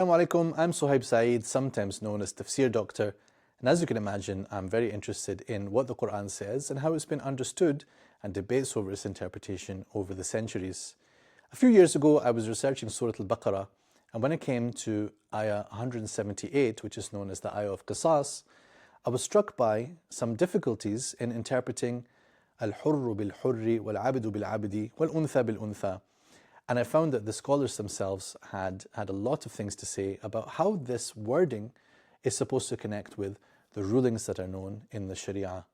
Assalamu alaikum, I'm Sohaib Saeed, sometimes known as Tafsir Doctor, and as you can imagine, I'm very interested in what the Qur'an says and how it's been understood and debates over its interpretation over the centuries. A few years ago, I was researching Surah Al-Baqarah, and when it came to Ayah 178, which is known as the Ayah of Qisas, I was struck by some difficulties in interpreting Al-Hurru bil-Hurri, wal-Abdu bil-Abdi, wal-Untha bil-Untha. And I found that the scholars themselves had a lot of things to say about how this wording is supposed to connect with the rulings that are known in the Sharia.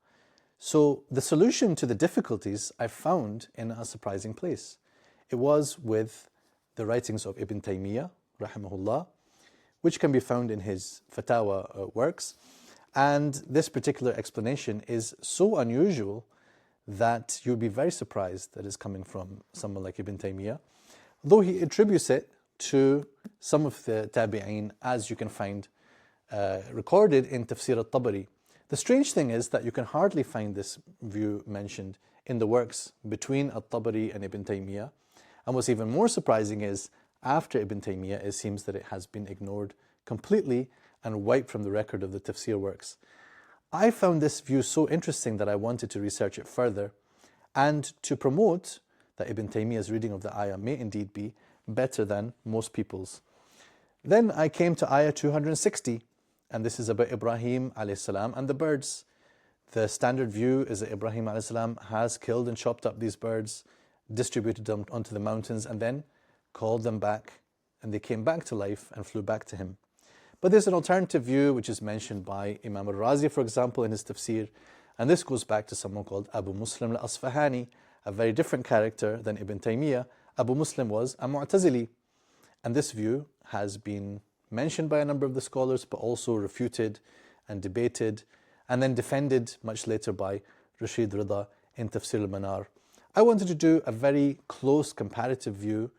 So the solution to the difficulties I found in a surprising place. It was with the writings of Ibn Taymiyyah, rahimahullah, which can be found in his Fatawa works. And this particular explanation is so unusual that you'll be very surprised that it's coming from someone like Ibn Taymiyyah, though he attributes it to some of the tabi'een, as you can find recorded in Tafsir al-Tabari. The strange thing is that you can hardly find this view mentioned in the works between al-Tabari and Ibn Taymiyyah. And what's even more surprising is, after Ibn Taymiyyah, it seems that it has been ignored completely and wiped from the record of the Tafsir works. I found this view so interesting that I wanted to research it further and to promote that Ibn Taymiyyah's reading of the ayah may indeed be better than most people's. Then I came to ayah 260, and this is about Ibrahim alayhi salam and the birds. The standard view is that Ibrahim alayhi salam has killed and chopped up these birds, distributed them onto the mountains, and then called them back, and they came back to life and flew back to him. But there's an alternative view which is mentioned by Imam al-Razi, for example, in his Tafsir, and this goes back to someone called Abu Muslim al-Isfahani, a very different character than Ibn Taymiyyah. Abu Muslim was a Mu'tazili, and this view has been mentioned by a number of the scholars, but also refuted and debated, and then defended much later by Rashid Rida in Tafsir al-Manar. I wanted to do a very close comparative view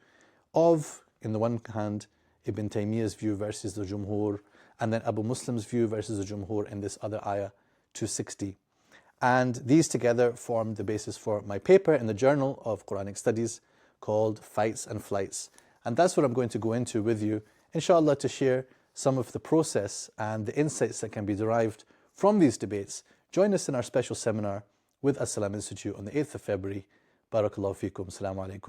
of, in the one hand, Ibn Taymiyyah's view versus the Jumhur, and then Abu Muslim's view versus the Jumhur in this other ayah 260. And these together formed the basis for my paper in the Journal of Quranic Studies called Fights and Flights. And that's what I'm going to go into with you, inshallah, to share some of the process and the insights that can be derived from these debates. Join us in our special seminar with Al-Salam Institute on the 8th of February. Barakallahu feekum. Assalamu alaikum.